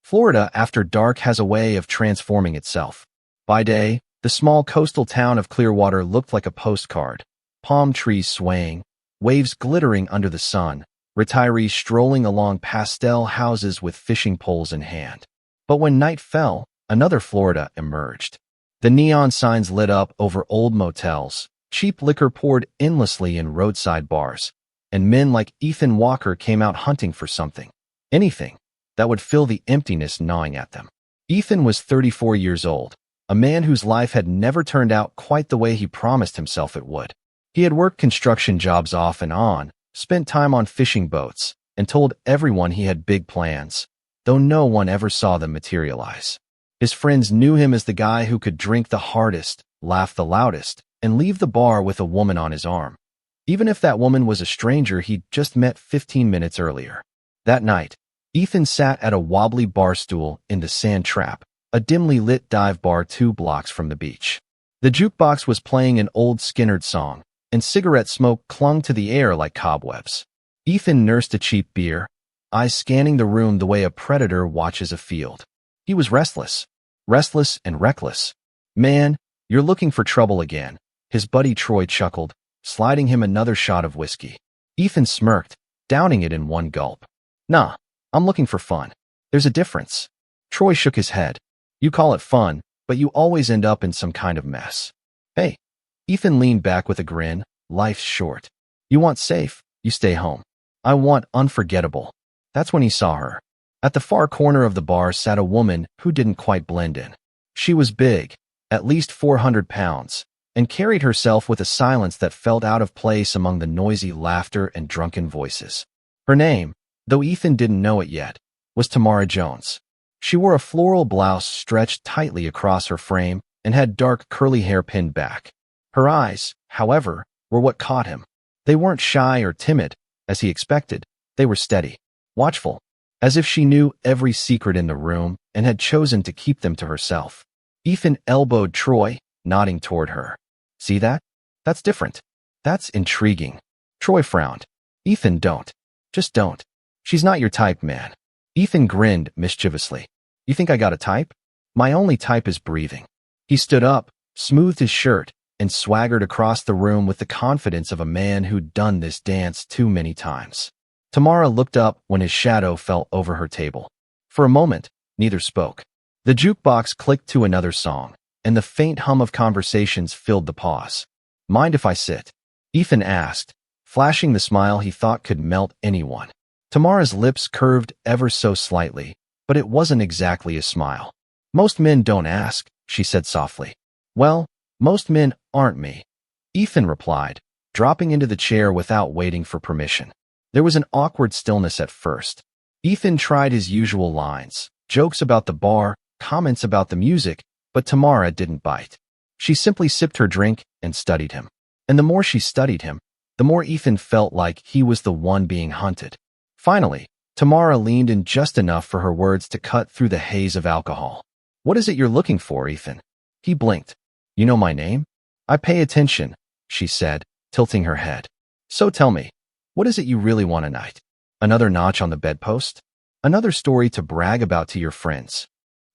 Florida after dark has a way of transforming itself. By day, the small coastal town of Clearwater looked like a postcard. Palm trees swaying, waves glittering under the sun, retirees strolling along pastel houses with fishing poles in hand. But when night fell, another Florida emerged. The neon signs lit up over old motels, cheap liquor poured endlessly in roadside bars, and men like Ethan Walker came out hunting for something, anything, that would fill the emptiness gnawing at them. Ethan was 34 years old, a man whose life had never turned out quite the way he promised himself it would. He had worked construction jobs off and on, spent time on fishing boats, and told everyone he had big plans, though no one ever saw them materialize. His friends knew him as the guy who could drink the hardest, laugh the loudest, and leave the bar with a woman on his arm, even if that woman was a stranger he'd just met 15 minutes earlier. That night, Ethan sat at a wobbly bar stool in the Sand Trap, a dimly lit dive bar 2 blocks from the beach. The jukebox was playing an old Skynyrd song, and cigarette smoke clung to the air like cobwebs. Ethan nursed a cheap beer, eyes scanning the room the way a predator watches a field. He was restless and reckless. "Man, you're looking for trouble again," his buddy Troy chuckled, sliding him another shot of whiskey. Ethan smirked, downing it in one gulp. "Nah, I'm looking for fun. There's a difference." Troy shook his head. "You call it fun, but you always end up in some kind of mess." "Hey." Ethan leaned back with a grin. "Life's short. You want safe, you stay home. I want unforgettable." That's when he saw her. At the far corner of the bar sat a woman who didn't quite blend in. She was big, at least 400 pounds, and carried herself with a silence that felt out of place among the noisy laughter and drunken voices. Her name, though Ethan didn't know it yet, was Tamara Jones. She wore a floral blouse stretched tightly across her frame and had dark curly hair pinned back. Her eyes, however, were what caught him. They weren't shy or timid, as he expected. They were steady, watchful, as if she knew every secret in the room and had chosen to keep them to herself. Ethan elbowed Troy, nodding toward her. "See that? That's different. That's intriguing." Troy frowned. "Ethan, don't. Just don't. She's not your type, man." Ethan grinned mischievously. "You think I got a type? My only type is breathing." He stood up, smoothed his shirt, and swaggered across the room with the confidence of a man who'd done this dance too many times. Tamara looked up when his shadow fell over her table. For a moment, neither spoke. The jukebox clicked to another song, and the faint hum of conversations filled the pause. "Mind if I sit?" Ethan asked, flashing the smile he thought could melt anyone. Tamara's lips curved ever so slightly, but it wasn't exactly a smile. "Most men don't ask," she said softly. "Well, most men aren't me," Ethan replied, dropping into the chair without waiting for permission. There was an awkward stillness at first. Ethan tried his usual lines, jokes about the bar, comments about the music, but Tamara didn't bite. She simply sipped her drink and studied him. And the more she studied him, the more Ethan felt like he was the one being hunted. Finally, Tamara leaned in just enough for her words to cut through the haze of alcohol. "What is it you're looking for, Ethan?" He blinked. "You know my name?" "I pay attention," she said, tilting her head. "So tell me, what is it you really want tonight? Another notch on the bedpost? Another story to brag about to your friends?"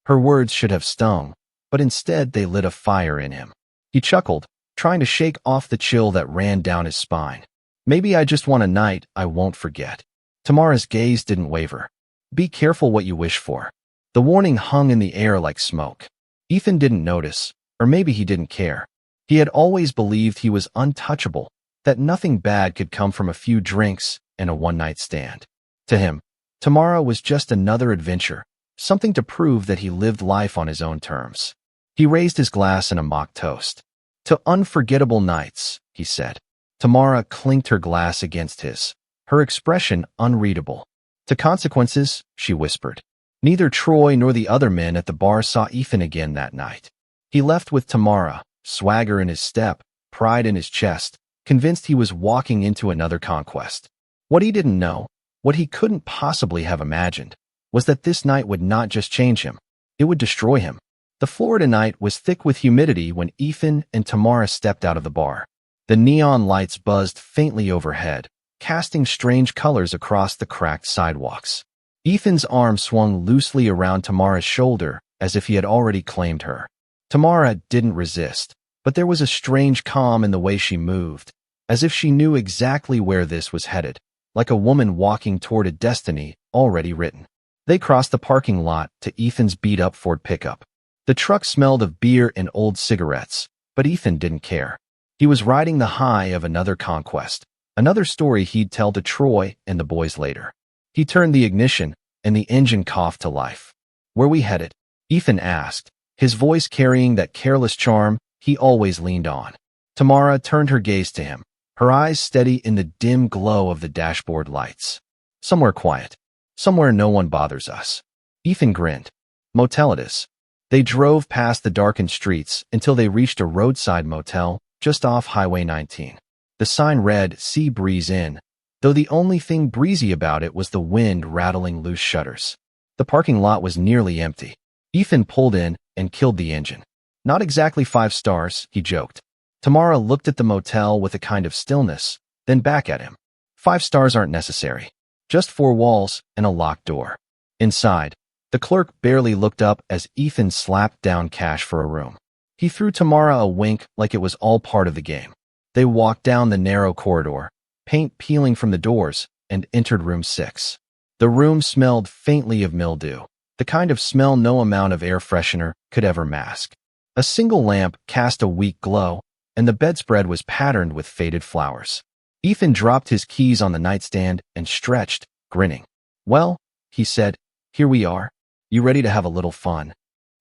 Her words should have stung, but instead they lit a fire in him. He chuckled, trying to shake off the chill that ran down his spine. "Maybe I just want a night I won't forget." Tamara's gaze didn't waver. "Be careful what you wish for." The warning hung in the air like smoke. Ethan didn't notice, or maybe he didn't care. He had always believed he was untouchable, that nothing bad could come from a few drinks and a one-night stand. To him, Tamara was just another adventure, something to prove that he lived life on his own terms. He raised his glass in a mock toast. "To unforgettable nights," he said. Tamara clinked her glass against his, her expression unreadable. "To consequences," she whispered. Neither Troy nor the other men at the bar saw Ethan again that night. He left with Tamara, swagger in his step, pride in his chest, convinced he was walking into another conquest. What he didn't know, what he couldn't possibly have imagined, was that this night would not just change him, it would destroy him. The Florida night was thick with humidity when Ethan and Tamara stepped out of the bar. The neon lights buzzed faintly overhead, casting strange colors across the cracked sidewalks. Ethan's arm swung loosely around Tamara's shoulder as if he had already claimed her. Tamara didn't resist, but there was a strange calm in the way she moved, as if she knew exactly where this was headed, like a woman walking toward a destiny already written. They crossed the parking lot to Ethan's beat-up Ford pickup. The truck smelled of beer and old cigarettes, but Ethan didn't care. He was riding the high of another conquest, another story he'd tell to Troy and the boys later. He turned the ignition, and the engine coughed to life. "Where we headed?" Ethan asked, his voice carrying that careless charm he always leaned on. Tamara turned her gaze to him, her eyes steady in the dim glow of the dashboard lights. "Somewhere quiet. Somewhere no one bothers us." Ethan grinned. "Motel it is." They drove past the darkened streets until they reached a roadside motel just off Highway 19. The sign read "Sea Breeze Inn," though the only thing breezy about it was the wind rattling loose shutters. The parking lot was nearly empty. Ethan pulled in and killed the engine. "Not exactly 5 stars, he joked. Tamara looked at the motel with a kind of stillness, then back at him. 5 stars aren't necessary. Just 4 walls and a locked door. Inside, the clerk barely looked up as Ethan slapped down cash for a room. He threw Tamara a wink like it was all part of the game. They walked down the narrow corridor, paint peeling from the doors, and entered room 6. The room smelled faintly of mildew, the kind of smell no amount of air freshener could ever mask. A single lamp cast a weak glow, and the bedspread was patterned with faded flowers. Ethan dropped his keys on the nightstand and stretched, grinning. "Well," he said, "here we are. You ready to have a little fun?"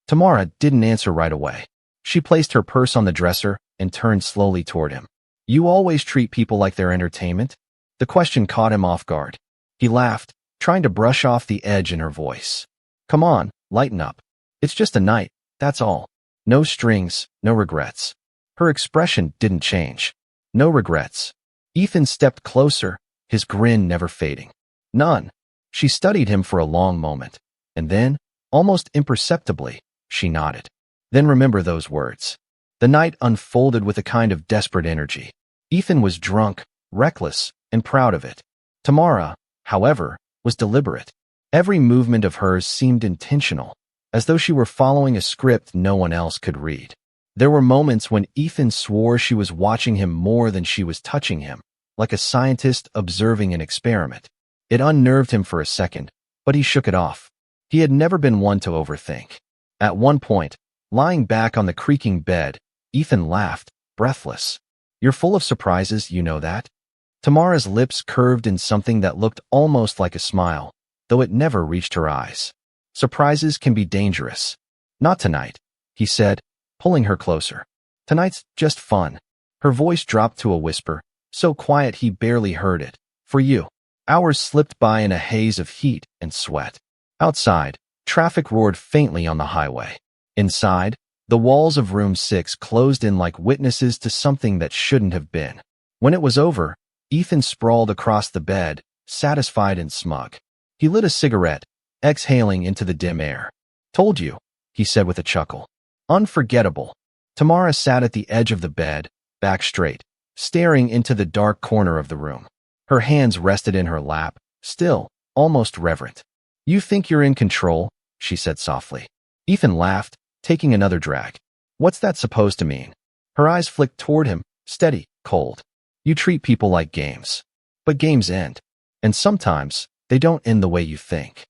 Tamara didn't answer right away. She placed her purse on the dresser and turned slowly toward him. "You always treat people like they're entertainment?" The question caught him off guard. He laughed, trying to brush off the edge in her voice. "Come on, lighten up. It's just a night, that's all. No strings, no regrets." Her expression didn't change. "No regrets." Ethan stepped closer, his grin never fading. "None." She studied him for a long moment, and then, almost imperceptibly, she nodded. "Then remember those words." The night unfolded with a kind of desperate energy. Ethan was drunk, reckless, and proud of it. Tamara, however, was deliberate. Every movement of hers seemed intentional, as though she were following a script no one else could read. There were moments when Ethan swore she was watching him more than she was touching him, like a scientist observing an experiment. It unnerved him for a second, but he shook it off. He had never been one to overthink. At one point, lying back on the creaking bed, Ethan laughed, breathless. "You're full of surprises, you know that?" Tamara's lips curved in something that looked almost like a smile, though it never reached her eyes. "Surprises can be dangerous." "Not tonight," he said, pulling her closer. "Tonight's just fun." Her voice dropped to a whisper, so quiet he barely heard it. "For you." Hours slipped by in a haze of heat and sweat. Outside, traffic roared faintly on the highway. Inside, the walls of room 6 closed in like witnesses to something that shouldn't have been. When it was over, Ethan sprawled across the bed, satisfied and smug. He lit a cigarette, exhaling into the dim air. "Told you," he said with a chuckle. "Unforgettable." Tamara sat at the edge of the bed, back straight, staring into the dark corner of the room. Her hands rested in her lap, still, almost reverent. "You think you're in control," she said softly. Ethan laughed, taking another drag. "What's that supposed to mean?" Her eyes flicked toward him, steady, cold. "You treat people like games. But games end. And sometimes, they don't end the way you think."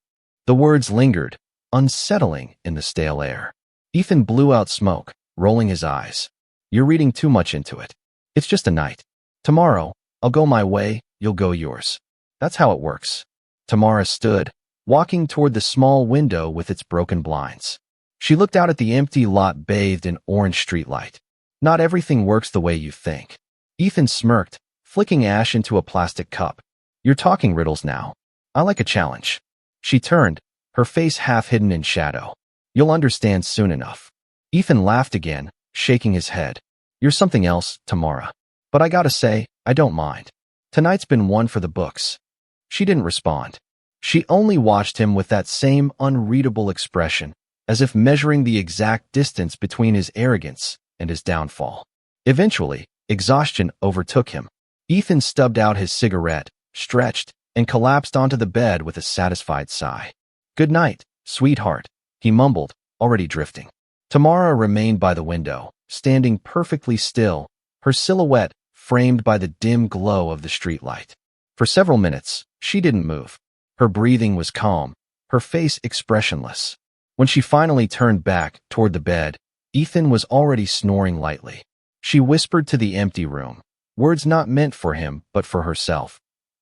The words lingered, unsettling in the stale air. Ethan blew out smoke, rolling his eyes. "You're reading too much into it. It's just a night. Tomorrow, I'll go my way, you'll go yours. That's how it works." Tamara stood, walking toward the small window with its broken blinds. She looked out at the empty lot bathed in orange streetlight. "Not everything works the way you think." Ethan smirked, flicking ash into a plastic cup. "You're talking riddles now. I like a challenge." She turned, her face half hidden in shadow. "You'll understand soon enough." Ethan laughed again, shaking his head. "You're something else, Tamara. But I gotta say, I don't mind. Tonight's been one for the books." She didn't respond. She only watched him with that same unreadable expression, as if measuring the exact distance between his arrogance and his downfall. Eventually, exhaustion overtook him. Ethan stubbed out his cigarette, stretched, and collapsed onto the bed with a satisfied sigh. "Good night, sweetheart," he mumbled, already drifting. Tamara remained by the window, standing perfectly still, her silhouette framed by the dim glow of the streetlight. For several minutes, she didn't move. Her breathing was calm, her face expressionless. When she finally turned back toward the bed, Ethan was already snoring lightly. She whispered to the empty room, words not meant for him but for herself.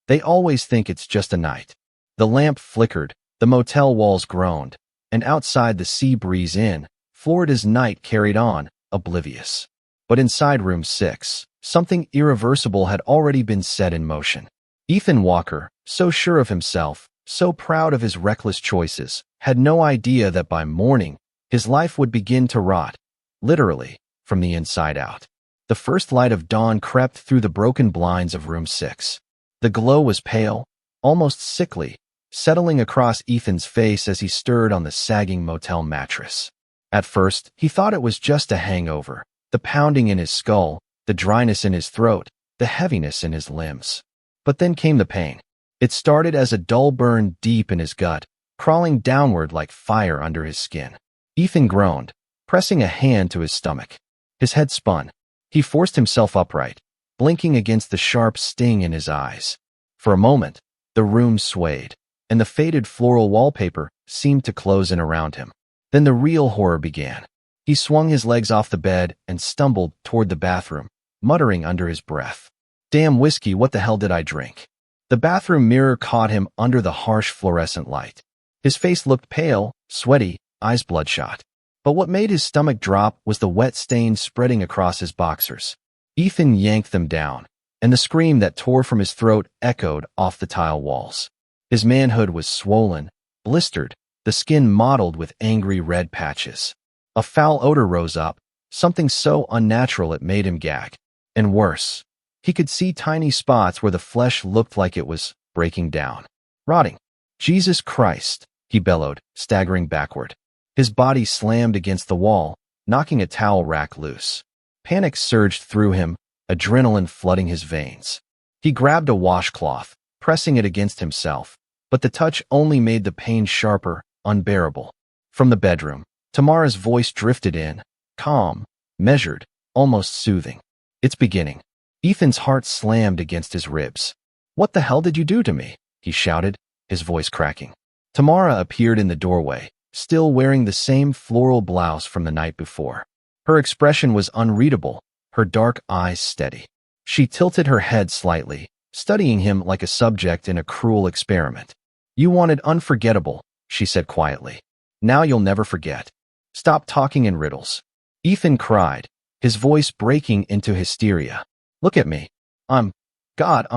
"They always think it's just a night." The lamp flickered, the motel walls groaned, and outside the sea breeze in, Florida's night carried on, oblivious. But inside room 6, something irreversible had already been set in motion. Ethan Walker, so sure of himself, so proud of his reckless choices, had no idea that by morning, his life would begin to rot, literally, from the inside out. The first light of dawn crept through the broken blinds of room 6. The glow was pale, almost sickly, settling across Ethan's face as he stirred on the sagging motel mattress. At first, he thought it was just a hangover, the pounding in his skull, the dryness in his throat, the heaviness in his limbs. But then came the pain. It started as a dull burn deep in his gut, crawling downward like fire under his skin. Ethan groaned, pressing a hand to his stomach. His head spun. He forced himself upright, blinking against the sharp sting in his eyes. For a moment, the room swayed, and the faded floral wallpaper seemed to close in around him. Then the real horror began. He swung his legs off the bed and stumbled toward the bathroom, muttering under his breath, "Damn whiskey, what the hell did I drink?" The bathroom mirror caught him under the harsh fluorescent light. His face looked pale, sweaty, eyes bloodshot. But what made his stomach drop was the wet stain spreading across his boxers. Ethan yanked them down, and the scream that tore from his throat echoed off the tile walls. His manhood was swollen, blistered, the skin mottled with angry red patches. A foul odor rose up, something so unnatural it made him gag. And worse, he could see tiny spots where the flesh looked like it was breaking down, rotting. "Jesus Christ," he bellowed, staggering backward. His body slammed against the wall, knocking a towel rack loose. Panic surged through him, adrenaline flooding his veins. He grabbed a washcloth, pressing it against himself, but the touch only made the pain sharper, unbearable. From the bedroom, Tamara's voice drifted in, calm, measured, almost soothing. "It's beginning." Ethan's heart slammed against his ribs. "What the hell did you do to me?" he shouted, his voice cracking. Tamara appeared in the doorway, still wearing the same floral blouse from the night before. Her expression was unreadable, her dark eyes steady. She tilted her head slightly, studying him like a subject in a cruel experiment. "You wanted unforgettable," she said quietly. "Now you'll never forget. Stop talking in riddles." Ethan cried, his voice breaking into hysteria. "Look at me. I'm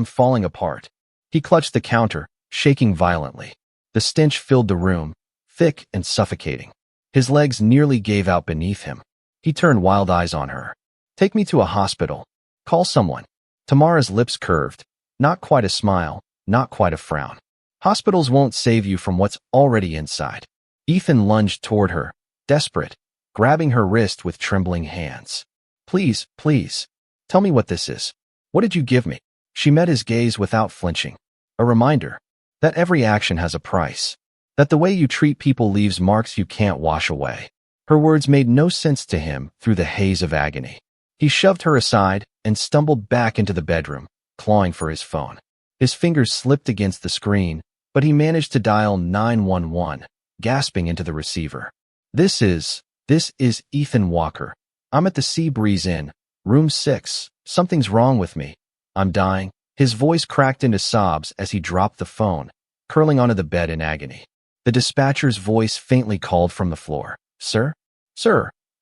falling apart." He clutched the counter, shaking violently. The stench filled the room, thick and suffocating. His legs nearly gave out beneath him. He turned wild eyes on her. "Take me to a hospital. Call someone." Tamara's lips curved. Not quite a smile, not quite a frown. "Hospitals won't save you from what's already inside." Ethan lunged toward her, desperate, grabbing her wrist with trembling hands. Please, tell me what this is. What did you give me?" She met his gaze without flinching. A reminder that every action has a price, that the way you treat people leaves marks you can't wash away. Her words made no sense to him through the haze of agony. He shoved her aside and stumbled back into the bedroom, clawing for his phone. His fingers slipped against the screen, but he managed to dial 911, gasping into the receiver. This is Ethan Walker. I'm at the Sea Breeze Inn, room 6. Something's wrong with me. I'm dying." His voice cracked into sobs as he dropped the phone, curling onto the bed in agony. The dispatcher's voice faintly called from the floor. Sir,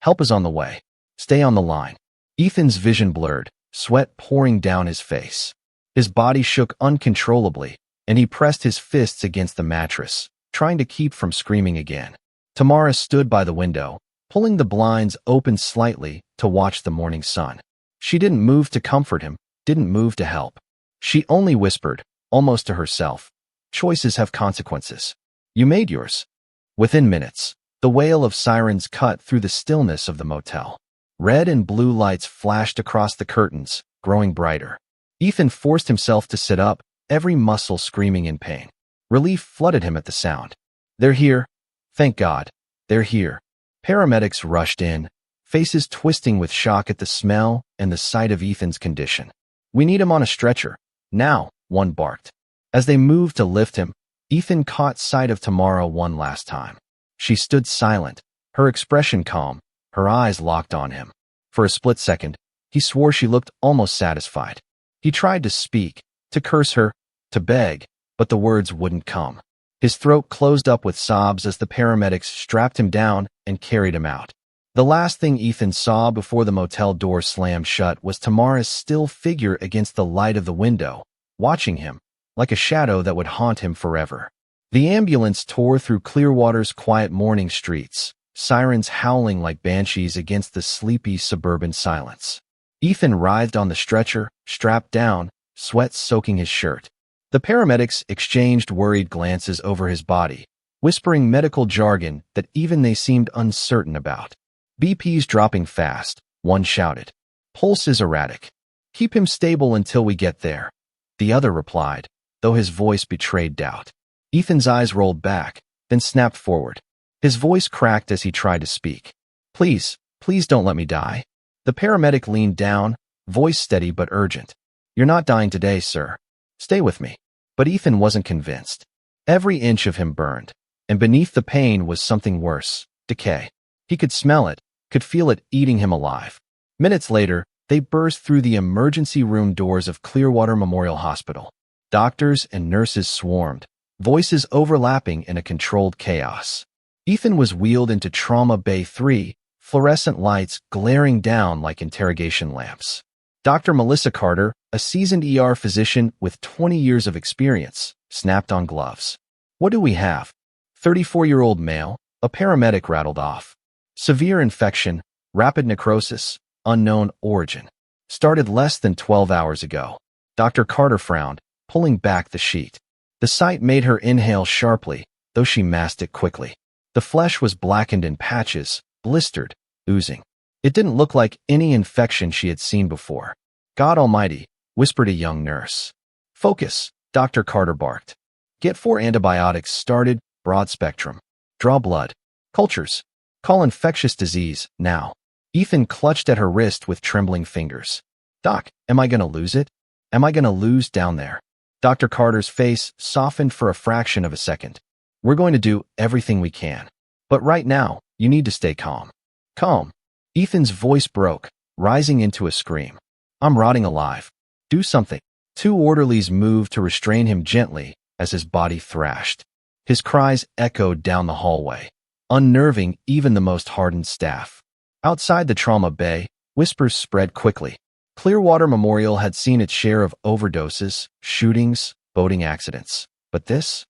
help is on the way. Stay on the line." Ethan's vision blurred, sweat pouring down his face. His body shook uncontrollably, and he pressed his fists against the mattress, trying to keep from screaming again. Tamara stood by the window, pulling the blinds open slightly to watch the morning sun. She didn't move to comfort him, didn't move to help. She only whispered, almost to herself, "Choices have consequences. You made yours." Within minutes, the wail of sirens cut through the stillness of the motel. Red and blue lights flashed across the curtains, growing brighter. Ethan forced himself to sit up, every muscle screaming in pain. Relief flooded him at the sound. "They're here. Thank God. They're here." Paramedics rushed in, faces twisting with shock at the smell and the sight of Ethan's condition. "We need him on a stretcher. Now," one barked. As they moved to lift him, Ethan caught sight of Tamara one last time. She stood silent, her expression calm, her eyes locked on him. For a split second, he swore she looked almost satisfied. He tried to speak, to curse her, to beg, but the words wouldn't come. His throat closed up with sobs as the paramedics strapped him down and carried him out. The last thing Ethan saw before the motel door slammed shut was Tamara's still figure against the light of the window, watching him, like a shadow that would haunt him forever. The ambulance tore through Clearwater's quiet morning streets, sirens howling like banshees against the sleepy suburban silence. Ethan writhed on the stretcher, strapped down, sweat soaking his shirt. The paramedics exchanged worried glances over his body, whispering medical jargon that even they seemed uncertain about. "BP's dropping fast," one shouted. "Pulse is erratic. Keep him stable until we get there," the other replied, though his voice betrayed doubt. Ethan's eyes rolled back, then snapped forward. His voice cracked as he tried to speak. Please don't let me die." The paramedic leaned down, voice steady but urgent. "You're not dying today, sir. Stay with me." But Ethan wasn't convinced. Every inch of him burned, and beneath the pain was something worse, decay. He could smell it, could feel it eating him alive. Minutes later, they burst through the emergency room doors of Clearwater Memorial Hospital. Doctors and nurses swarmed, voices overlapping in a controlled chaos. Ethan was wheeled into Trauma Bay 3, fluorescent lights glaring down like interrogation lamps. Dr. Melissa Carter, a seasoned ER physician with 20 years of experience, snapped on gloves. "What do we have?" 34-year-old male, a paramedic rattled off. "Severe infection, rapid necrosis, unknown origin. Started less than 12 hours ago." Dr. Carter frowned, pulling back the sheet. The sight made her inhale sharply, though she masked it quickly. The flesh was blackened in patches, blistered, oozing. It didn't look like any infection she had seen before. "God almighty," whispered a young nurse. "Focus," Dr. Carter barked. "Get 4 antibiotics started, broad spectrum. Draw blood. Cultures. Call infectious disease, now." Ethan clutched at her wrist with trembling fingers. "Doc, am I gonna lose it? Am I gonna lose down there?" Dr. Carter's face softened for a fraction of a second. "We're going to do everything we can. But right now, you need to stay calm." "Calm." Ethan's voice broke, rising into a scream. "I'm rotting alive. Do something." 2 orderlies moved to restrain him gently as his body thrashed. His cries echoed down the hallway, unnerving even the most hardened staff. Outside the trauma bay, whispers spread quickly. Clearwater Memorial had seen its share of overdoses, shootings, boating accidents. But this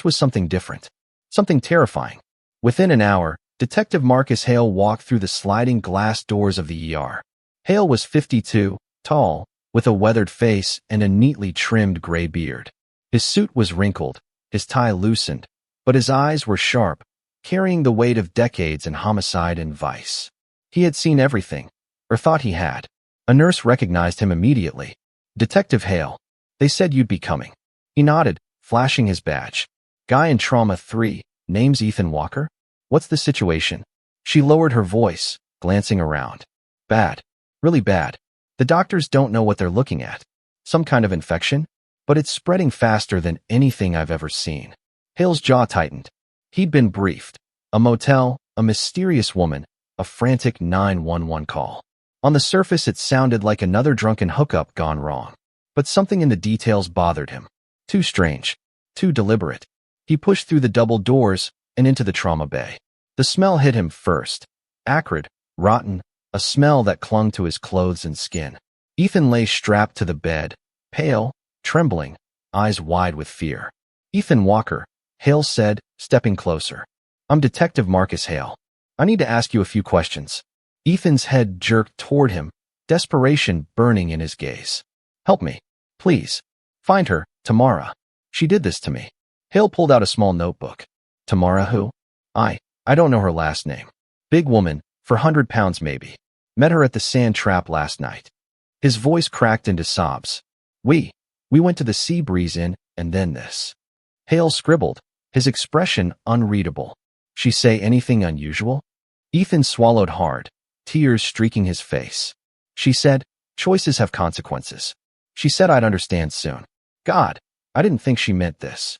was something different. Something terrifying. Within an hour, Detective Marcus Hale walked through the sliding glass doors of the ER. Hale was 52, tall, with a weathered face and a neatly trimmed gray beard. His suit was wrinkled, his tie loosened, but his eyes were sharp, carrying the weight of decades in homicide and vice. He had seen everything, or thought he had. A nurse recognized him immediately. "Detective Hale, they said you'd be coming." He nodded, flashing his badge. "Guy in Trauma 3, name's Ethan Walker? What's the situation?" She lowered her voice, glancing around. "Bad. Really bad. The doctors don't know what they're looking at. Some kind of infection? But it's spreading faster than anything I've ever seen." Hale's jaw tightened. He'd been briefed. A motel, a mysterious woman, a frantic 911 call. On the surface, it sounded like another drunken hookup gone wrong. But something in the details bothered him. Too strange. Too deliberate. He pushed through the double doors and into the trauma bay. The smell hit him first. Acrid, rotten, a smell that clung to his clothes and skin. Ethan lay strapped to the bed, pale, trembling, eyes wide with fear. "Ethan Walker," Hale said, stepping closer. "I'm Detective Marcus Hale. I need to ask you a few questions." Ethan's head jerked toward him, desperation burning in his gaze. "Help me, please. Find her, Tamara. She did this to me." Hale pulled out a small notebook. "Tamara who?" I don't know her last name. Big woman, for 100 pounds maybe. Met her at the sand trap last night." His voice cracked into sobs. We went to the Sea Breeze Inn, and then this. Hale scribbled, his expression unreadable. She say anything unusual? Ethan swallowed hard, tears streaking his face. She said, choices have consequences. She said I'd understand soon. God, I didn't think she meant this.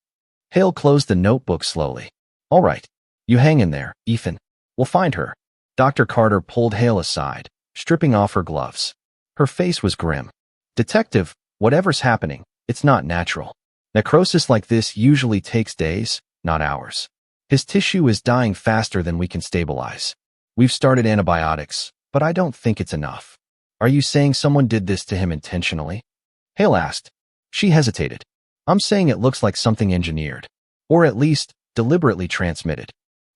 Hale closed the notebook slowly. All right. You hang in there, Ethan. We'll find her. Dr. Carter pulled Hale aside, stripping off her gloves. Her face was grim. Detective, whatever's happening, it's not natural. Necrosis like this usually takes days, not hours. His tissue is dying faster than we can stabilize. We've started antibiotics, but I don't think it's enough. Are you saying someone did this to him intentionally? Hale asked. She hesitated. I'm saying it looks like something engineered, or at least deliberately transmitted.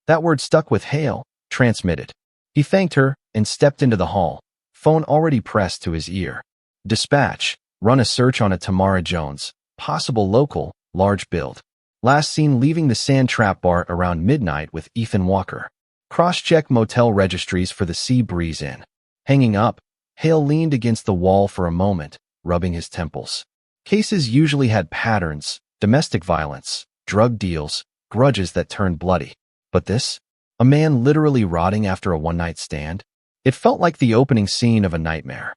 That word stuck with Hale, transmitted. He thanked her and stepped into the hall, phone already pressed to his ear. Dispatch, run a search on a Tamara Jones, possible local, large build. Last seen leaving the Sand Trap Bar around midnight with Ethan Walker. Cross-check motel registries for the Sea Breeze Inn. Hanging up, Hale leaned against the wall for a moment, rubbing his temples. Cases usually had patterns, domestic violence, drug deals, grudges that turned bloody. But this? A man literally rotting after a one-night stand? It felt like the opening scene of a nightmare.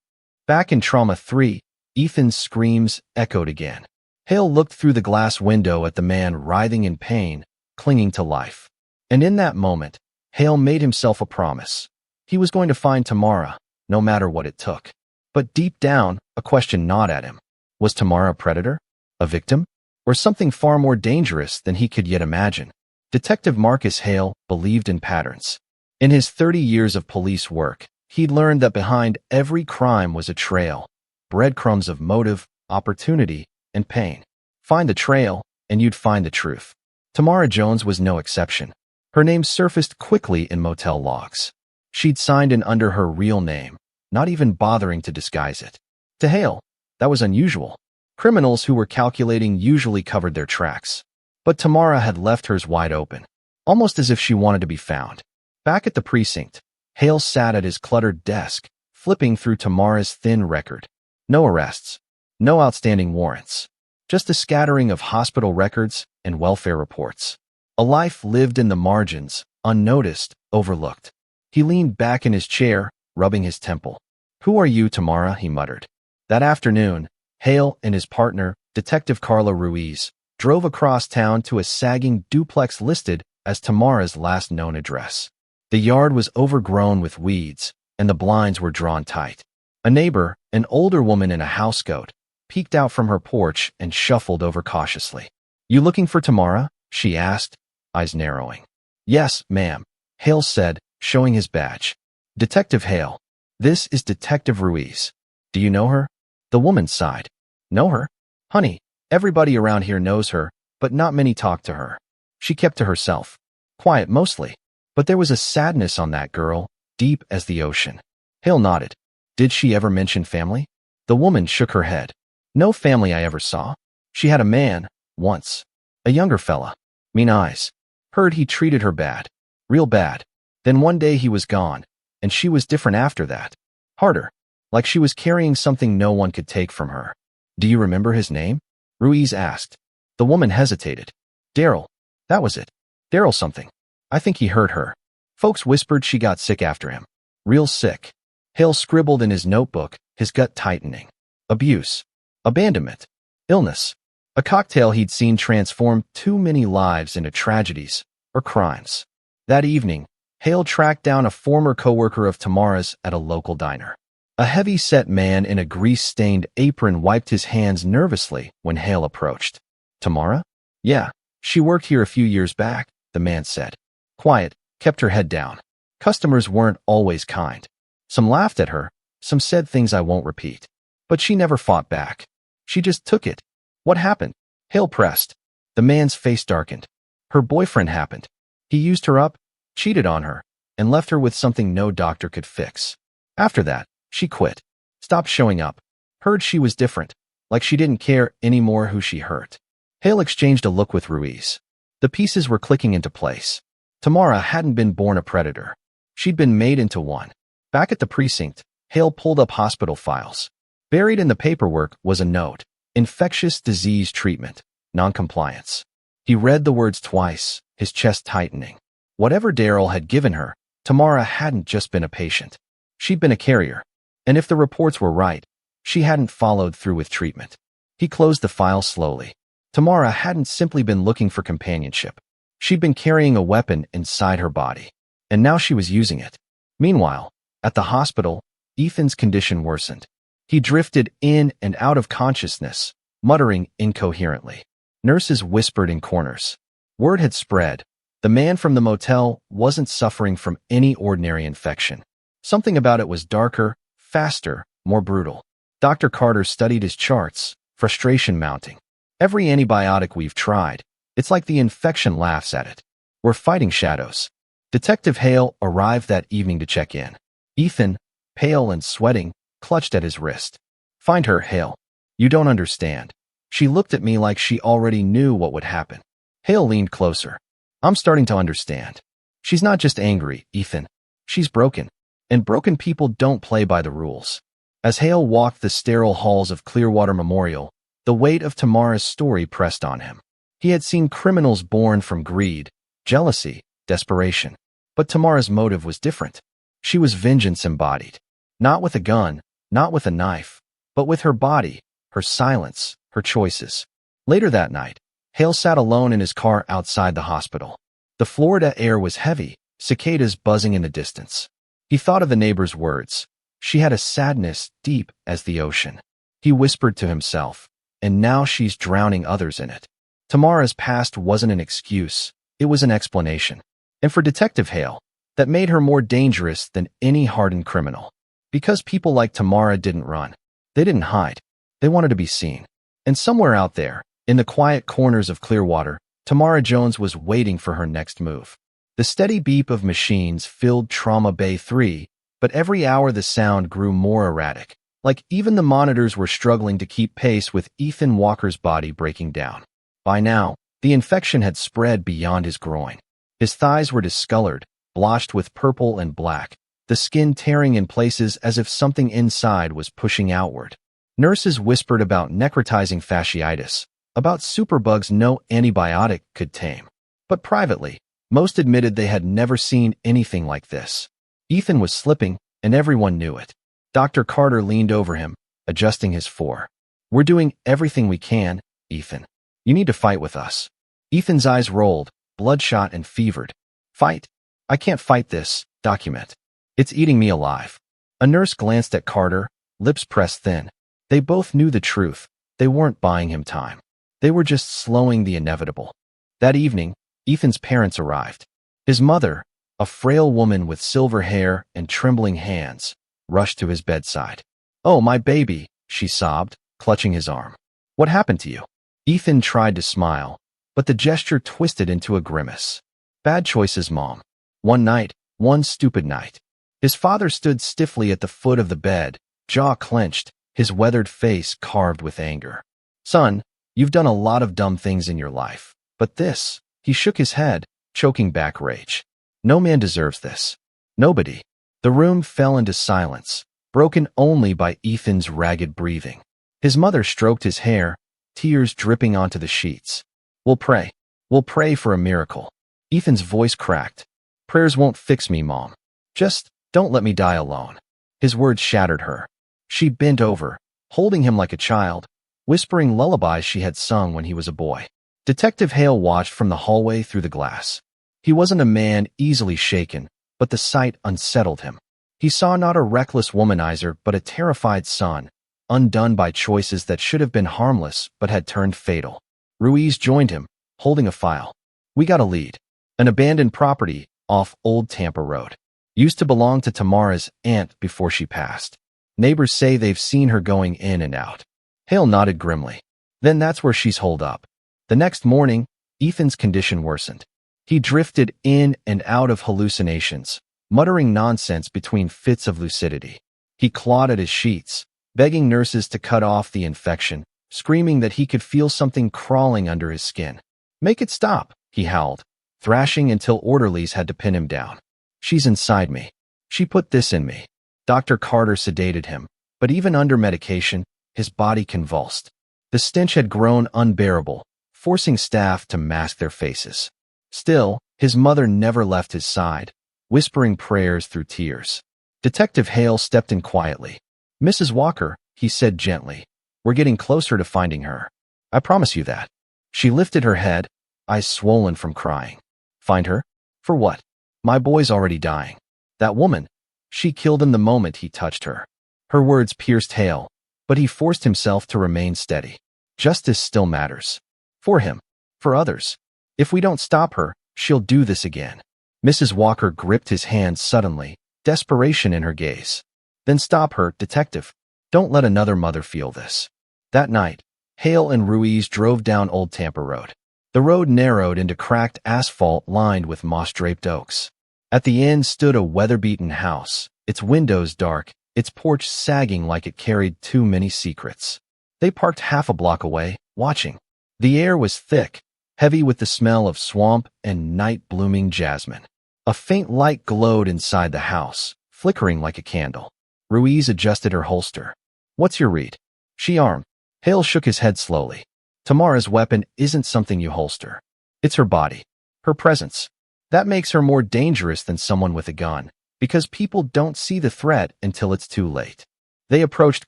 Back in Trauma 3, Ethan's screams echoed again. Hale looked through the glass window at the man writhing in pain, clinging to life. And in that moment, Hale made himself a promise. He was going to find Tamara, no matter what it took. But deep down, a question gnawed at him. Was Tamara a predator? A victim? Or something far more dangerous than he could yet imagine? Detective Marcus Hale believed in patterns. In his 30 years of police work, he'd learned that behind every crime was a trail, breadcrumbs of motive, opportunity, and pain. Find the trail, and you'd find the truth. Tamara Jones was no exception. Her name surfaced quickly in motel logs. She'd signed in under her real name, not even bothering to disguise it. To Hale, that was unusual. Criminals who were calculating usually covered their tracks. But Tamara had left hers wide open, almost as if she wanted to be found. Back at the precinct, Hale sat at his cluttered desk, flipping through Tamara's thin record. No arrests, no outstanding warrants, just a scattering of hospital records and welfare reports. A life lived in the margins, unnoticed, overlooked. He leaned back in his chair, rubbing his temple. Who are you, Tamara? He muttered. That afternoon, Hale and his partner, Detective Carla Ruiz, drove across town to a sagging duplex listed as Tamara's last known address. The yard was overgrown with weeds, and the blinds were drawn tight. A neighbor, an older woman in a housecoat, peeked out from her porch and shuffled over cautiously. You looking for Tamara? She asked, eyes narrowing. Yes, ma'am, Hale said, showing his badge. Detective Hale. This is Detective Ruiz. Do you know her? The woman sighed. Know her? Honey, everybody around here knows her, but not many talk to her. She kept to herself. Quiet mostly. But there was a sadness on that girl, deep as the ocean. Hale nodded. Did she ever mention family? The woman shook her head. No family I ever saw. She had a man, once. A younger fella. Mean eyes. Heard he treated her bad. Real bad. Then one day he was gone, and she was different after that. Harder. Like she was carrying something no one could take from her. Do you remember his name? Ruiz asked. The woman hesitated. Daryl. That was it. Daryl something. I think he hurt her. Folks whispered she got sick after him. Real sick. Hale scribbled in his notebook, his gut tightening. Abuse. Abandonment. Illness. A cocktail he'd seen transform too many lives into tragedies or crimes. That evening, Hale tracked down a former coworker of Tamara's at a local diner. A heavy-set man in a grease-stained apron wiped his hands nervously when Hale approached. Tamara? Yeah, she worked here a few years back, the man said. Quiet, kept her head down. Customers weren't always kind. Some laughed at her, some said things I won't repeat. But she never fought back. She just took it. What happened? Hale pressed. The man's face darkened. Her boyfriend happened. He used her up, cheated on her, and left her with something no doctor could fix. After that, she quit. Stopped showing up. Heard she was different, like she didn't care anymore who she hurt. Hale exchanged a look with Ruiz. The pieces were clicking into place. Tamara hadn't been born a predator. She'd been made into one. Back at the precinct, Hale pulled up hospital files. Buried in the paperwork was a note. Infectious disease treatment, noncompliance. He read the words twice, his chest tightening. Whatever Daryl had given her, Tamara hadn't just been a patient. She'd been a carrier. And if the reports were right, she hadn't followed through with treatment. He closed the file slowly. Tamara hadn't simply been looking for companionship. She'd been carrying a weapon inside her body. And now she was using it. Meanwhile, at the hospital, Ethan's condition worsened. He drifted in and out of consciousness, muttering incoherently. Nurses whispered in corners. Word had spread. The man from the motel wasn't suffering from any ordinary infection. Something about it was darker, faster, more brutal. Dr. Carter studied his charts, frustration mounting. Every antibiotic we've tried, it's like the infection laughs at it. We're fighting shadows. Detective Hale arrived that evening to check in. Ethan, pale and sweating, clutched at his wrist. Find her, Hale. You don't understand. She looked at me like she already knew what would happen. Hale leaned closer. I'm starting to understand. She's not just angry, Ethan. She's broken. And broken people don't play by the rules. As Hale walked the sterile halls of Clearwater Memorial, the weight of Tamara's story pressed on him. He had seen criminals born from greed, jealousy, desperation. But Tamara's motive was different. She was vengeance embodied. Not with a gun, not with a knife, but with her body, her silence, her choices. Later that night, Hale sat alone in his car outside the hospital. The Florida air was heavy, cicadas buzzing in the distance. He thought of the neighbor's words. She had a sadness deep as the ocean. He whispered to himself, and now she's drowning others in it. Tamara's past wasn't an excuse, it was an explanation. And for Detective Hale, that made her more dangerous than any hardened criminal. Because people like Tamara didn't run. They didn't hide. They wanted to be seen. And somewhere out there, in the quiet corners of Clearwater, Tamara Jones was waiting for her next move. The steady beep of machines filled Trauma Bay 3, but every hour the sound grew more erratic, like even the monitors were struggling to keep pace with Ethan Walker's body breaking down. By now, the infection had spread beyond his groin. His thighs were discolored, blotched with purple and black, the skin tearing in places as if something inside was pushing outward. Nurses whispered about necrotizing fasciitis, about superbugs no antibiotic could tame. But privately, most admitted they had never seen anything like this. Ethan was slipping, and everyone knew it. Dr. Carter leaned over him, adjusting his four. We're doing everything we can, Ethan. You need to fight with us. Ethan's eyes rolled, bloodshot and fevered. Fight? I can't fight this. Document. It's eating me alive. A nurse glanced at Carter, lips pressed thin. They both knew the truth. They weren't buying him time. They were just slowing the inevitable. That evening, Ethan's parents arrived. His mother, a frail woman with silver hair and trembling hands, rushed to his bedside. Oh, my baby, she sobbed, clutching his arm. What happened to you? Ethan tried to smile, but the gesture twisted into a grimace. Bad choices, Mom. One stupid night. His father stood stiffly at the foot of the bed, jaw clenched, his weathered face carved with anger. Son, you've done a lot of dumb things in your life, but this, he shook his head, choking back rage. No man deserves this. Nobody. The room fell into silence, broken only by Ethan's ragged breathing. His mother stroked his hair, tears dripping onto the sheets. We'll pray. We'll pray for a miracle. Ethan's voice cracked. Prayers won't fix me, Mom. Just don't let me die alone. His words shattered her. She bent over, holding him like a child, whispering lullabies she had sung when he was a boy. Detective Hale watched from the hallway through the glass. He wasn't a man easily shaken, but the sight unsettled him. He saw not a reckless womanizer but a terrified son, undone by choices that should have been harmless but had turned fatal. Ruiz joined him, holding a file. We got a lead. An abandoned property off Old Tampa Road. Used to belong to Tamara's aunt before she passed. Neighbors say they've seen her going in and out. Hale nodded grimly. Then that's where she's holed up. The next morning, Ethan's condition worsened. He drifted in and out of hallucinations, muttering nonsense between fits of lucidity. He clawed at his sheets, begging nurses to cut off the infection, screaming that he could feel something crawling under his skin. Make it stop, he howled, thrashing until orderlies had to pin him down. She's inside me. She put this in me. Dr. Carter sedated him, but even under medication, his body convulsed. The stench had grown unbearable, forcing staff to mask their faces. Still, his mother never left his side, whispering prayers through tears. Detective Hale stepped in quietly. "Mrs. Walker," he said gently, "we're getting closer to finding her. I promise you that." She lifted her head, eyes swollen from crying. "Find her? For what? My boy's already dying. That woman, she killed him the moment he touched her." Her words pierced Hale, but he forced himself to remain steady. Justice still matters. For him. For others. If we don't stop her, she'll do this again. Mrs. Walker gripped his hand suddenly, desperation in her gaze. "Then stop her, detective. Don't let another mother feel this." That night, Hale and Ruiz drove down Old Tampa Road. The road narrowed into cracked asphalt lined with moss-draped oaks. At the end stood a weather-beaten house, its windows dark, its porch sagging like it carried too many secrets. They parked half a block away, watching. The air was thick, heavy with the smell of swamp and night-blooming jasmine. A faint light glowed inside the house, flickering like a candle. Ruiz adjusted her holster. "What's your read?" She armed. Hale shook his head slowly. "Tamara's weapon isn't something you holster. It's her body. Her presence. That makes her more dangerous than someone with a gun, because people don't see the threat until it's too late." They approached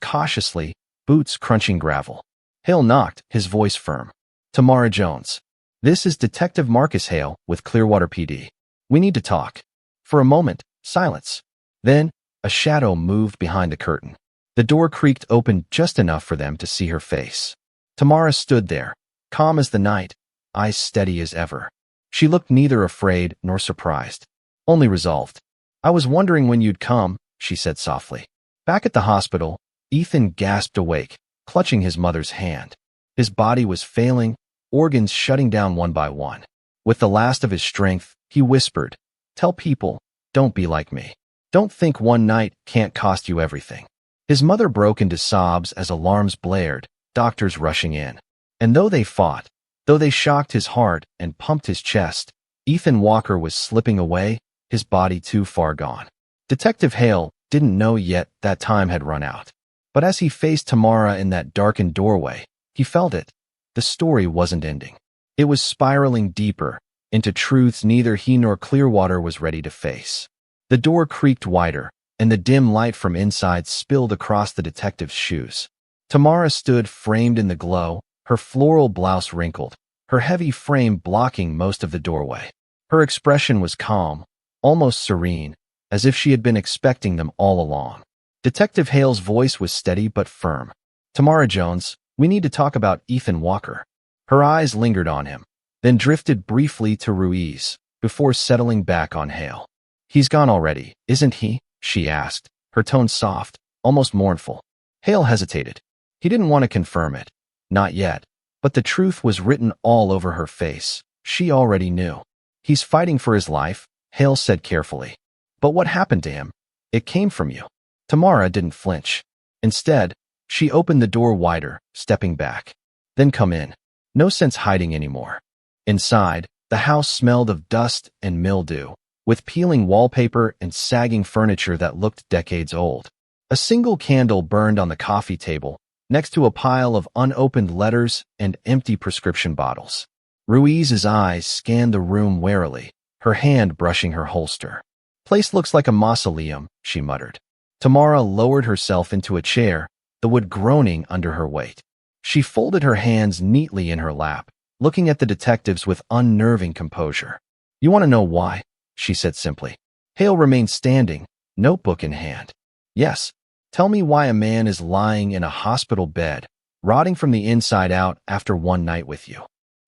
cautiously, boots crunching gravel. Hale knocked, his voice firm. "Tamara Jones. This is Detective Marcus Hale with Clearwater PD. We need to talk." For a moment, silence. Then, a shadow moved behind the curtain. The door creaked open just enough for them to see her face. Tamara stood there, calm as the night, eyes steady as ever. She looked neither afraid nor surprised, only resolved. "I was wondering when you'd come," she said softly. Back at the hospital, Ethan gasped awake, clutching his mother's hand. His body was failing, organs shutting down one by one. With the last of his strength, he whispered, "Tell people, don't be like me. Don't think one night can't cost you everything." His mother broke into sobs as alarms blared, doctors rushing in. And though they fought, though they shocked his heart and pumped his chest, Ethan Walker was slipping away, his body too far gone. Detective Hale didn't know yet that time had run out. But as he faced Tamara in that darkened doorway, he felt it. The story wasn't ending. It was spiraling deeper, into truths neither he nor Clearwater was ready to face. The door creaked wider, and the dim light from inside spilled across the detective's shoes. Tamara stood framed in the glow, her floral blouse wrinkled, her heavy frame blocking most of the doorway. Her expression was calm, almost serene, as if she had been expecting them all along. Detective Hale's voice was steady but firm. "Tamara Jones, we need to talk about Ethan Walker." Her eyes lingered on him, then drifted briefly to Ruiz, before settling back on Hale. "He's gone already, isn't he?" she asked, her tone soft, almost mournful. Hale hesitated. He didn't want to confirm it. Not yet. But the truth was written all over her face. She already knew. "He's fighting for his life," Hale said carefully. "But what happened to him? It came from you." Tamara didn't flinch. Instead, she opened the door wider, stepping back. "Then come in. No sense hiding anymore." Inside, the house smelled of dust and mildew, with peeling wallpaper and sagging furniture that looked decades old. A single candle burned on the coffee table, next to a pile of unopened letters and empty prescription bottles. Ruiz's eyes scanned the room warily, her hand brushing her holster. "Place looks like a mausoleum," she muttered. Tamara lowered herself into a chair, the wood groaning under her weight. She folded her hands neatly in her lap, looking at the detectives with unnerving composure. "You want to know why?" she said simply. Hale remained standing, notebook in hand. "Yes. Tell me why a man is lying in a hospital bed, rotting from the inside out after one night with you."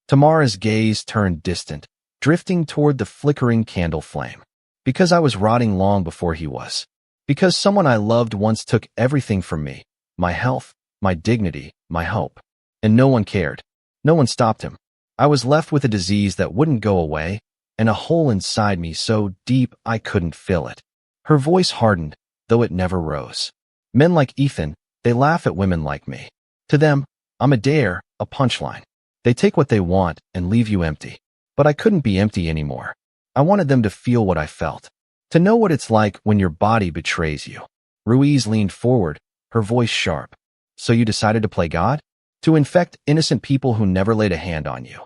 Tamara's gaze turned distant, drifting toward the flickering candle flame. "Because I was rotting long before he was. Because someone I loved once took everything from me, my health, my dignity, my hope. And no one cared. No one stopped him. I was left with a disease that wouldn't go away, and a hole inside me so deep I couldn't fill it." Her voice hardened, though it never rose. "Men like Ethan, they laugh at women like me. To them, I'm a dare, a punchline. They take what they want and leave you empty. But I couldn't be empty anymore. I wanted them to feel what I felt. To know what it's like when your body betrays you." Ruiz leaned forward, her voice sharp. "So you decided to play God?" To infect innocent people who never laid a hand on you.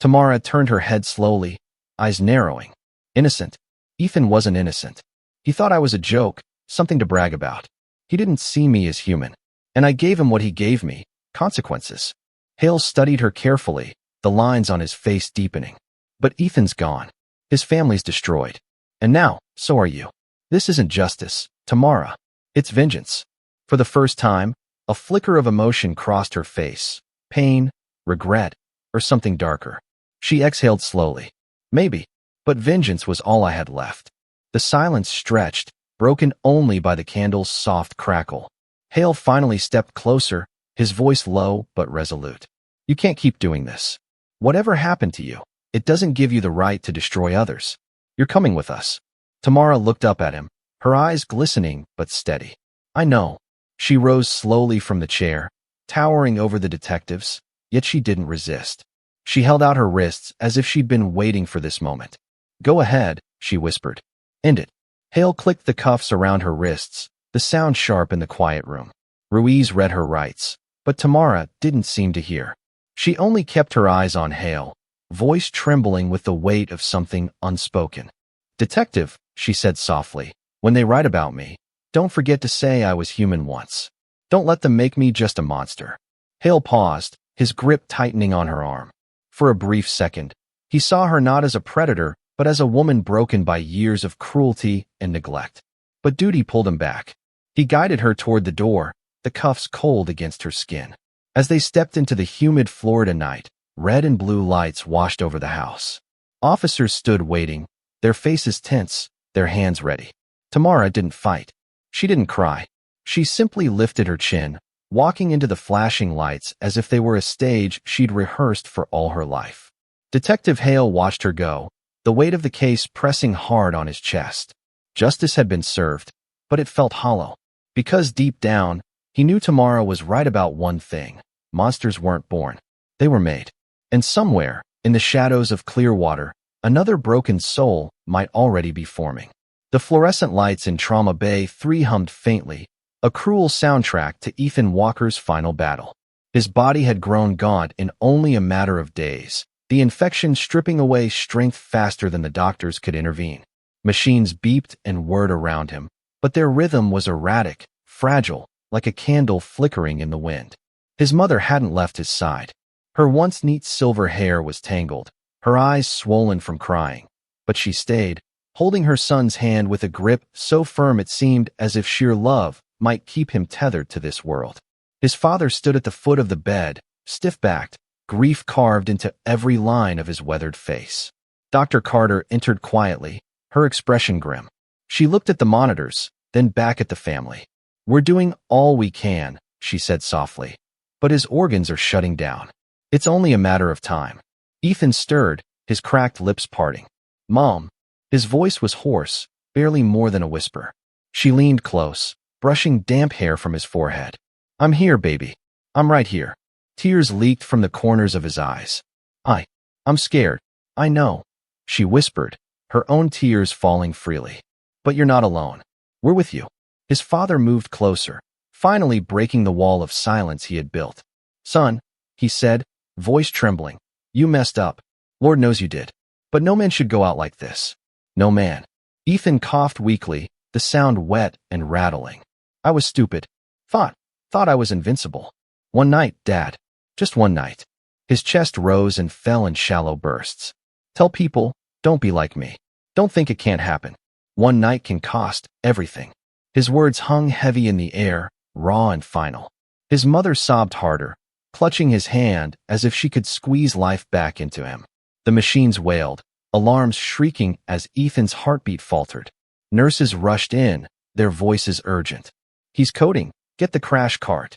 Tamara turned her head slowly, eyes narrowing. Innocent. Ethan wasn't innocent. He thought I was a joke, something to brag about. He didn't see me as human. And I gave him what he gave me, consequences. Hale studied her carefully, the lines on his face deepening. But Ethan's gone. His family's destroyed. And now, so are you. This isn't justice, Tamara. It's vengeance. For the first time, a flicker of emotion crossed her face. Pain, regret, or something darker. She exhaled slowly. Maybe. But vengeance was all I had left. The silence stretched, broken only by the candle's soft crackle. Hale finally stepped closer, his voice low but resolute. You can't keep doing this. Whatever happened to you, it doesn't give you the right to destroy others. You're coming with us. Tamara looked up at him, her eyes glistening but steady. I know. She rose slowly from the chair, towering over the detectives, yet she didn't resist. She held out her wrists as if she'd been waiting for this moment. Go ahead, she whispered. End it. Hale clicked the cuffs around her wrists, the sound sharp in the quiet room. Ruiz read her rights, but Tamara didn't seem to hear. She only kept her eyes on Hale, voice trembling with the weight of something unspoken. Detective, she said softly, when they write about me, don't forget to say I was human once. Don't let them make me just a monster. Hale paused, his grip tightening on her arm. For a brief second, he saw her not as a predator, but as a woman broken by years of cruelty and neglect. But duty pulled him back. He guided her toward the door, the cuffs cold against her skin. As they stepped into the humid Florida night, red and blue lights washed over the house. Officers stood waiting, their faces tense, their hands ready. Tamara didn't fight. She didn't cry. She simply lifted her chin, walking into the flashing lights as if they were a stage she'd rehearsed for all her life. Detective Hale watched her go, the weight of the case pressing hard on his chest. Justice had been served, but it felt hollow. Because deep down, he knew Tamara was right about one thing. Monsters weren't born. They were made. And somewhere, in the shadows of Clearwater, another broken soul might already be forming. The fluorescent lights in Trauma Bay 3 hummed faintly, a cruel soundtrack to Ethan Walker's final battle. His body had grown gaunt in only a matter of days, the infection stripping away strength faster than the doctors could intervene. Machines beeped and whirred around him, but their rhythm was erratic, fragile, like a candle flickering in the wind. His mother hadn't left his side. Her once neat silver hair was tangled, her eyes swollen from crying. But she stayed, holding her son's hand with a grip so firm it seemed as if sheer love might keep him tethered to this world. His father stood at the foot of the bed, stiff-backed, grief carved into every line of his weathered face. Dr. Carter entered quietly, her expression grim. She looked at the monitors, then back at the family. We're doing all we can, she said softly. But his organs are shutting down. It's only a matter of time. Ethan stirred, his cracked lips parting. Mom. His voice was hoarse, barely more than a whisper. She leaned close, brushing damp hair from his forehead. I'm here, baby. I'm right here. Tears leaked from the corners of his eyes. I'm scared. I know, she whispered, her own tears falling freely. But you're not alone. We're with you. His father moved closer, finally breaking the wall of silence he had built. Son, he said, voice trembling, you messed up. Lord knows you did. But no man should go out like this. No man. Ethan coughed weakly, the sound wet and rattling. I was stupid. Thought I was invincible. One night, Dad. Just one night. His chest rose and fell in shallow bursts. Tell people, don't be like me. Don't think it can't happen. One night can cost everything. His words hung heavy in the air, raw and final. His mother sobbed harder, clutching his hand as if she could squeeze life back into him. The machines wailed, alarms shrieking as Ethan's heartbeat faltered. Nurses rushed in, their voices urgent. He's coding. Get the crash cart.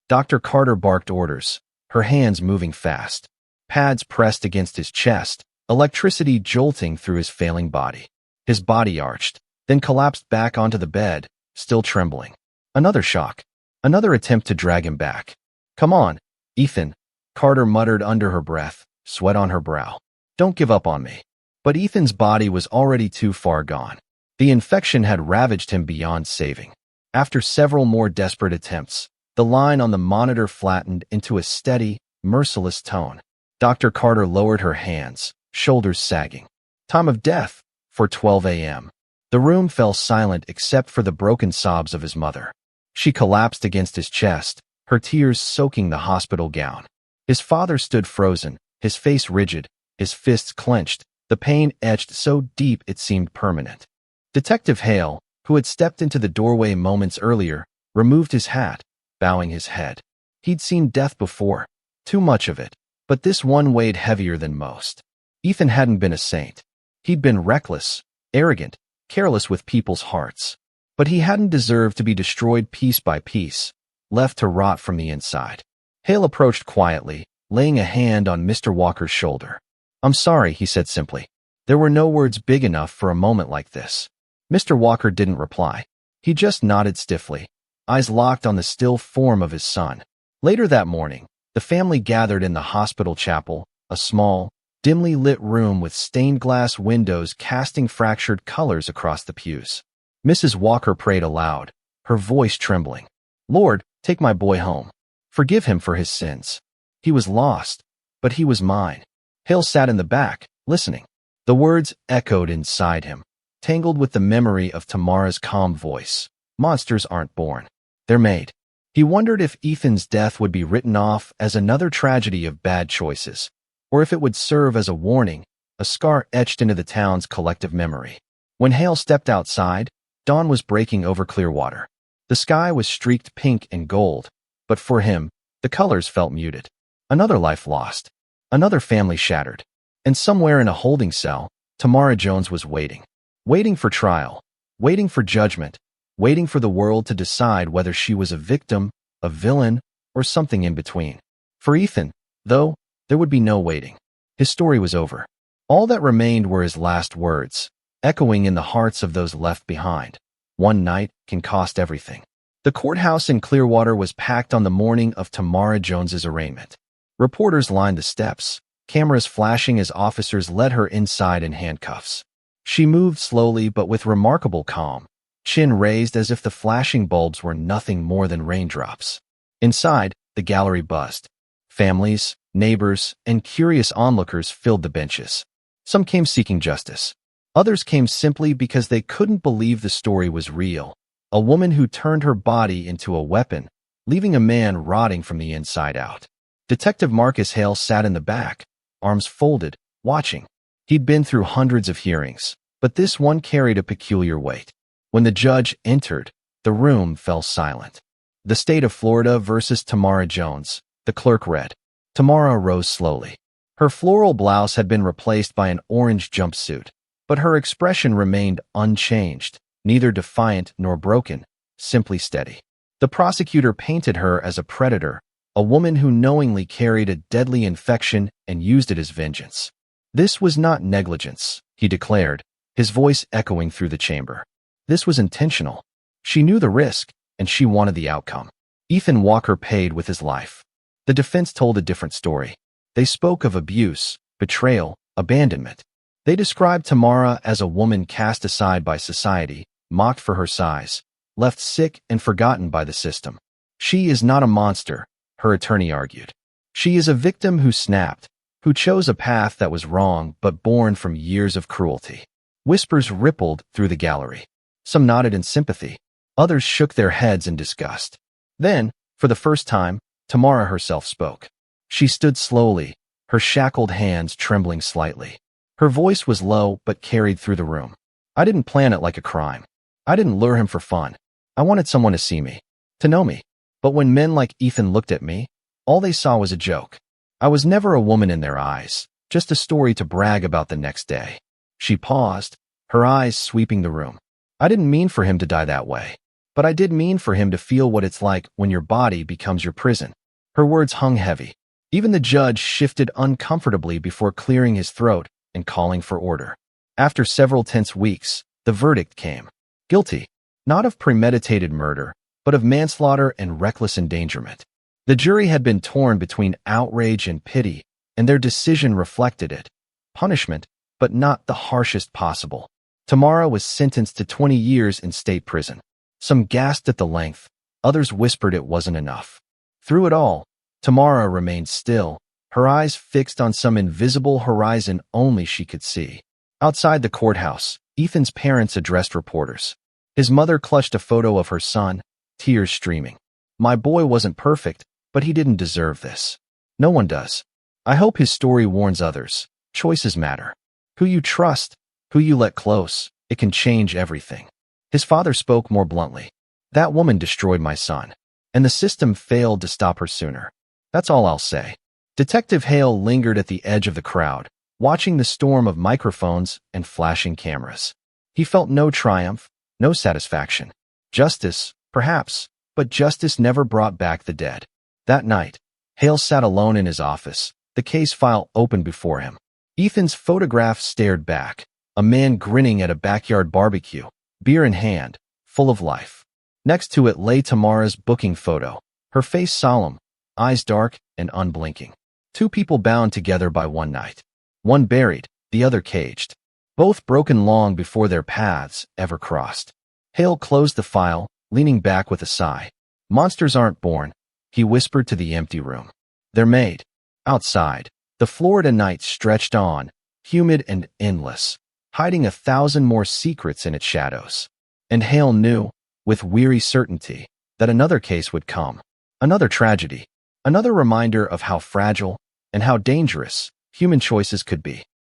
Dr. Carter barked orders, her hands moving fast. Pads pressed against his chest, electricity jolting through his failing body. His body arched, then collapsed back onto the bed, still trembling. Another shock. Another attempt to drag him back. Come on, Ethan, Carter muttered under her breath, sweat on her brow. Don't give up on me. But Ethan's body was already too far gone. The infection had ravaged him beyond saving. After several more desperate attempts, The line on the monitor flattened into a steady, merciless tone. Dr. Carter lowered her hands, shoulders sagging. Time of death, 4:12 a.m. The room fell silent except for the broken sobs of his mother. She collapsed against his chest, her tears soaking the hospital gown. His father stood frozen, his face rigid, his fists clenched, the pain etched so deep it seemed permanent. Detective Hale, who had stepped into the doorway moments earlier, removed his hat, bowing his head. He'd seen death before, too much of it, but this one weighed heavier than most. Ethan hadn't been a saint. He'd been reckless, arrogant, careless with people's hearts. But he hadn't deserved to be destroyed piece by piece, left to rot from the inside. Hale approached quietly, laying a hand on Mr. Walker's shoulder. "I'm sorry," he said simply. There were no words big enough for a moment like this. Mr. Walker didn't reply. He just nodded stiffly, eyes locked on the still form of his son. Later that morning, the family gathered in the hospital chapel, a small, dimly lit room with stained glass windows casting fractured colors across the pews. Mrs. Walker prayed aloud, her voice trembling. "Lord, take my boy home. Forgive him for his sins. He was lost, but he was mine." Hale sat in the back, listening. The words echoed inside him, tangled with the memory of Tamara's calm voice. Monsters aren't born. They're made. He wondered if Ethan's death would be written off as another tragedy of bad choices, or if it would serve as a warning, a scar etched into the town's collective memory. When Hale stepped outside, dawn was breaking over Clearwater. The sky was streaked pink and gold, but for him, the colors felt muted. Another life lost. Another family shattered. And somewhere in a holding cell, Tamara Jones was waiting. Waiting for trial. Waiting for judgment. Waiting for the world to decide whether she was a victim, a villain, or something in between. For Ethan, though, there would be no waiting. His story was over. All that remained were his last words, echoing in the hearts of those left behind. One night can cost everything. The courthouse in Clearwater was packed on the morning of Tamara Jones's arraignment. Reporters lined the steps, cameras flashing as officers led her inside in handcuffs. She moved slowly but with remarkable calm, chin raised as if the flashing bulbs were nothing more than raindrops. Inside, the gallery buzzed. Families, neighbors, and curious onlookers filled the benches. Some came seeking justice. Others came simply because they couldn't believe the story was real. A woman who turned her body into a weapon, leaving a man rotting from the inside out. Detective Marcus Hale sat in the back, arms folded, watching. He'd been through hundreds of hearings, but this one carried a peculiar weight. When the judge entered, the room fell silent. "The state of Florida versus Tamara Jones," the clerk read. Tamara rose slowly. Her floral blouse had been replaced by an orange jumpsuit, but her expression remained unchanged, neither defiant nor broken, simply steady. The prosecutor painted her as a predator, a woman who knowingly carried a deadly infection and used it as vengeance. "This was not negligence," he declared, his voice echoing through the chamber. "This was intentional. She knew the risk, and she wanted the outcome." Ethan Walker paid with his life. The defense told a different story. They spoke of abuse, betrayal, abandonment. They described Tamara as a woman cast aside by society, mocked for her size, left sick and forgotten by the system. "She is not a monster," her attorney argued. "She is a victim who snapped, who chose a path that was wrong but born from years of cruelty." Whispers rippled through the gallery. Some nodded in sympathy. Others shook their heads in disgust. Then, for the first time, Tamara herself spoke. She stood slowly, her shackled hands trembling slightly. Her voice was low but carried through the room. "I didn't plan it like a crime. I didn't lure him for fun. I wanted someone to see me, to know me. But when men like Ethan looked at me, all they saw was a joke. I was never a woman in their eyes, just a story to brag about the next day." She paused, her eyes sweeping the room. "I didn't mean for him to die that way, but I did mean for him to feel what it's like when your body becomes your prison." Her words hung heavy. Even the judge shifted uncomfortably before clearing his throat and calling for order. After several tense weeks, the verdict came. Guilty, not of premeditated murder, but of manslaughter and reckless endangerment. The jury had been torn between outrage and pity, and their decision reflected it. Punishment, but not the harshest possible. Tamara was sentenced to 20 years in state prison. Some gasped at the length, Others whispered it wasn't enough. Through it all, Tamara remained still, her eyes fixed on some invisible horizon only she could see. Outside the courthouse, Ethan's parents addressed reporters. His mother clutched a photo of her son, tears streaming. "My boy wasn't perfect, but he didn't deserve this. No one does. I hope his story warns others. Choices matter. Who you trust, who you let close, it can change everything." His father spoke more bluntly. "That woman destroyed my son, and the system failed to stop her sooner. That's all I'll say." Detective Hale lingered at the edge of the crowd, watching the storm of microphones and flashing cameras. He felt no triumph, no satisfaction. Justice, perhaps, but justice never brought back the dead. That night, Hale sat alone in his office, the case file open before him. Ethan's photograph stared back, a man grinning at a backyard barbecue, beer in hand, full of life. Next to it lay Tamara's booking photo, her face solemn, eyes dark and unblinking. Two people bound together by one night. One buried, the other caged. Both broken long before their paths ever crossed. Hale closed the file, leaning back with a sigh. "Monsters aren't born," he whispered to the empty room. "They're made." Outside, the Florida night stretched on, humid and endless, hiding 1,000 more secrets in its shadows. And Hale knew, with weary certainty, that another case would come. Another tragedy. Another reminder of how fragile and how dangerous human choices could be.